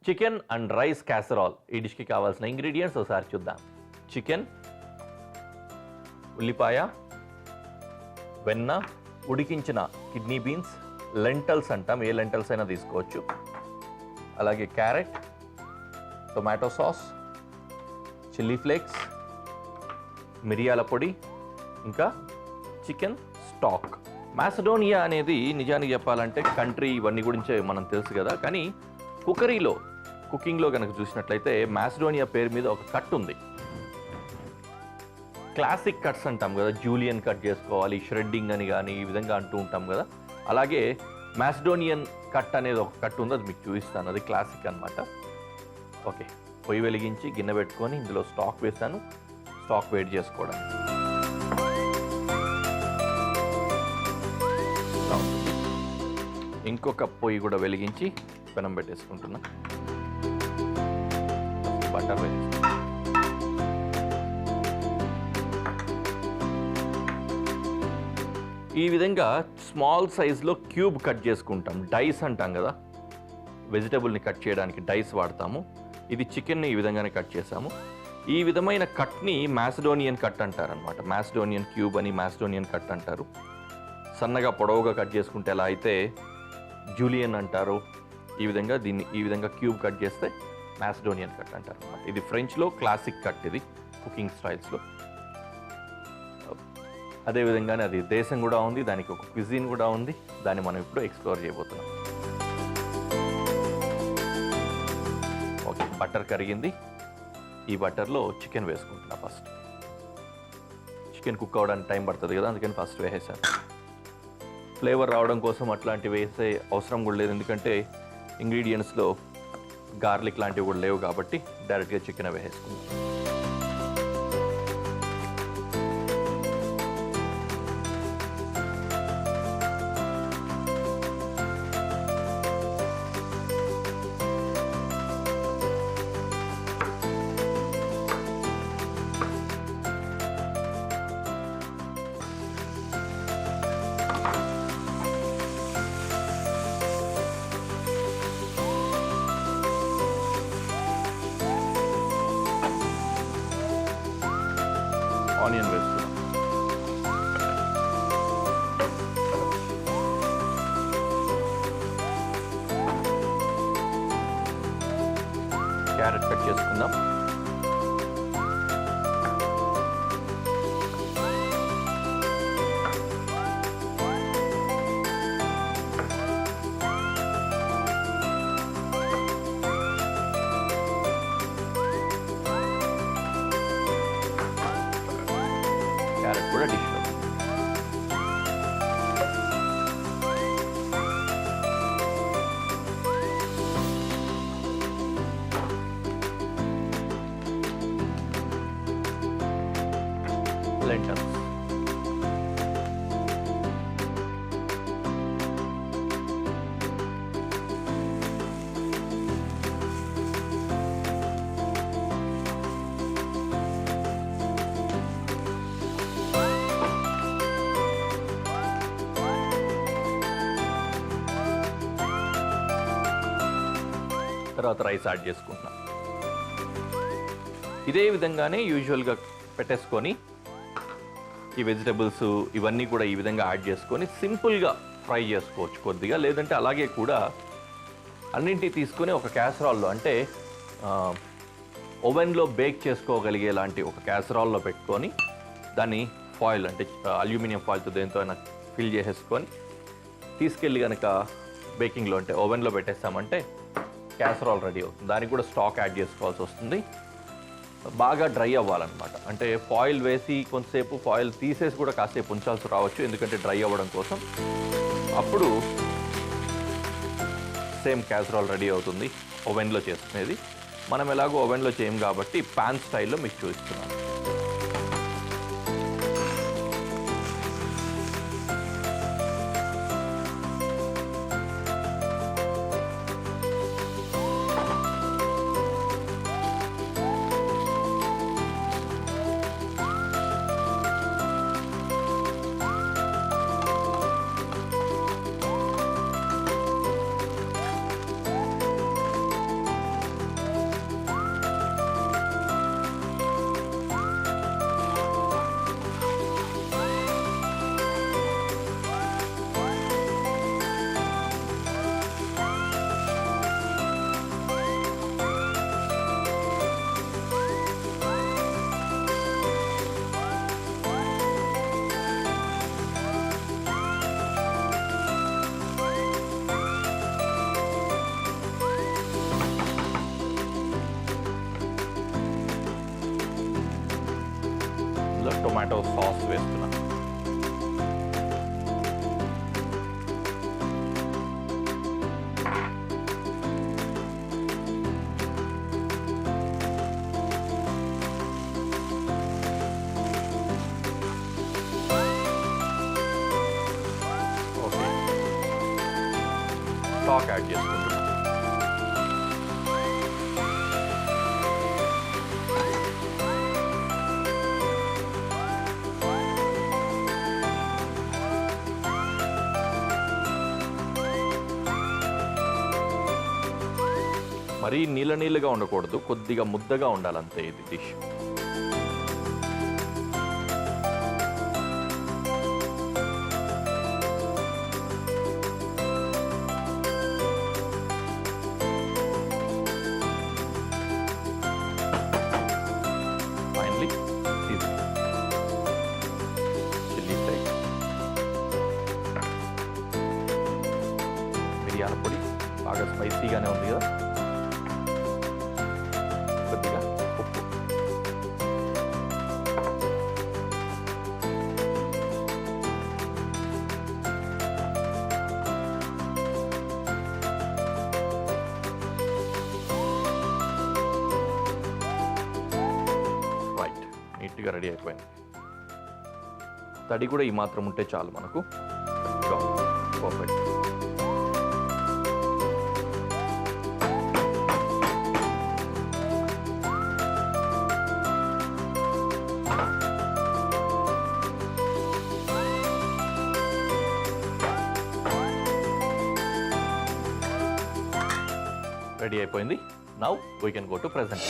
Chicken and rice క్యాసరాల్ ఈ డిష్కి కావాల్సిన ingredients ఒకసారి చూద్దాం. చికెన్, ఉల్లిపాయ, వెన్న, ఉడికించిన కిడ్నీ బీన్స్, లెంటల్స్ అంటాం, ఏ లెంటల్స్ అయినా తీసుకోవచ్చు, అలాగే carrot, tomato sauce, chilli flakes, మిరియాల పొడి, ఇంకా చికెన్ స్టాక్. మాసిడోనియా అనేది నిజానికి చెప్పాలంటే కంట్రీ ఇవన్నీ గురించే మనం తెలుసు కదా, కానీ కుకింగ్లో కనుక చూసినట్లయితే మాసిడోనియా పేరు మీద ఒక కట్ ఉంది. క్లాసిక్ కట్స్ అంటాం కదా, జూలియన్ కట్ చేసుకోవాలి, షెడ్డింగ్ అని కానీ ఈ విధంగా అంటూ ఉంటాం కదా, అలాగే మాసిడోనియన్ కట్ అనేది ఒక కట్ ఉంది, అది మీకు చూపిస్తాను, అది క్లాసిక్ అనమాట. ఓకే, పొయ్యి వెలిగించి గిన్నె పెట్టుకొని ఇందులో స్టాక్ వేసాను, స్టాక్ వేడి చేసుకోవడానికి. ఇంకొక పొయ్యి కూడా వెలిగించి పెనం పెట్టేసుకుంటున్నా, బటర్ వేసి ఈ విధంగా స్మాల్ సైజులో క్యూబ్ కట్ చేసుకుంటాం. డైస్ అంటాం కదా, వెజిటబుల్ని కట్ చేయడానికి డైస్ వాడతాము. ఇది చికెన్ని ఈ విధంగానే కట్ చేసాము. ఈ విధమైన కట్ని మాసిడోనియన్ కట్ అంటారనమాట. మాసిడోనియన్ క్యూబ్ అని మాసిడోనియన్ కట్ అంటారు. సన్నగా పొడవుగా కట్ చేసుకుంటే ఎలా అయితే జూలియన్ అంటారు, ఈ విధంగా దీన్ని ఈ విధంగా క్యూబ్ కట్ చేస్తే మాసిడోనియన్ కట్ అంటారు అనమాట. ఇది ఫ్రెంచ్లో క్లాసిక్ కట్, ఇది కుకింగ్ స్టైల్స్లో. అదేవిధంగానే అది దేశం కూడా ఉంది, దానికి ఒక క్విజిన్ కూడా ఉంది, దాన్ని మనం ఇప్పుడు ఎక్స్ప్లోర్ చేయబోతున్నాం. ఓకే, బటర్ కరిగింది. ఈ బటర్లో చికెన్ వేసుకుంటున్నా. ఫస్ట్ చికెన్ కుక్ అవ్వడానికి టైం పడుతుంది కదా, అందుకని ఫస్ట్ వేసేసాను. ఫ్లేవర్ రావడం కోసం అట్లాంటివి వేసే అవసరం కూడా లేదు, ఎందుకంటే ఇంగ్రీడియంట్స్లో గార్లిక్ లాంటివి కూడా లేవు కాబట్టి డైరెక్ట్గా చికెన్ వేసేసుకుంటాం. ఆనియన్ వేస్తున్నాం. క్యారెట్ కట్ చేసుకుందాం. క్యారెట్ కూడా డిష్లో లెంటల్స్. తర్వాత రైస్ యాడ్ చేసుకుంటున్నాం. ఇదే విధంగానే యూజువల్గా పెట్టేసుకొని ఈ వెజిటబుల్స్ ఇవన్నీ కూడా ఈ విధంగా యాడ్ చేసుకొని సింపుల్గా ఫ్రై చేసుకోవచ్చు కొద్దిగా, లేదంటే అలాగే కూడా అన్నింటినీ తీసుకొని ఒక క్యాసరాల్లో, అంటే ఓవెన్లో బేక్ చేసుకోగలిగే లాంటి ఒక క్యాసరాల్లో పెట్టుకొని దాన్ని ఫాయిల్, అంటే అల్యూమినియం ఫాయిల్తో దేంతో అయినా ఫిల్ చేసేసుకొని తీసుకెళ్ళి కనుక బేకింగ్లో అంటే ఓవెన్లో పెట్టేస్తామంటే క్యాసరాల్ రెడీ అవుతుంది. దానికి కూడా స్టాక్ యాడ్ చేసుకోవాల్సి వస్తుంది. బాగా డ్రై అవ్వాలన్నమాట, అంటే ఫాయిల్ వేసి కొంతసేపు ఫాయిల్ తీసేసి కూడా కాసేపు ఉంచాల్సి రావచ్చు, ఎందుకంటే డ్రై అవ్వడం కోసం. అప్పుడు సేమ్ క్యాసరాల్ రెడీ అవుతుంది ఓవెన్లో చేసుకునేది. మనం ఎలాగో ఓవెన్లో చేయం కాబట్టి పాన్ స్టైల్లో మీకు చూపిస్తున్నాను. టొమాటో సాస్ వేస్తున్నా. ఓకే, స్టాక్ యాడ్ చేసుకుంటున్నాం. మరీ నీళ్ళగా ఉండకూడదు, కొద్దిగా ముద్దగా ఉండాలంతే ఇది డిష్. ఫైనలీ చిల్లీ ఫ్లేక్స్, మిరియాల పొడి, బాగా స్పైసీగానే ఉంది కదా, కొద్దిగా ఉప్పు. రైట్, నీట్గా రెడీ అయిపోయింది. తడి కూడా ఈ మాత్రం ఉంటే చాలు మనకు. పర్ఫెక్ట్. రెడీ అయిపోయింది. Now we can go to present.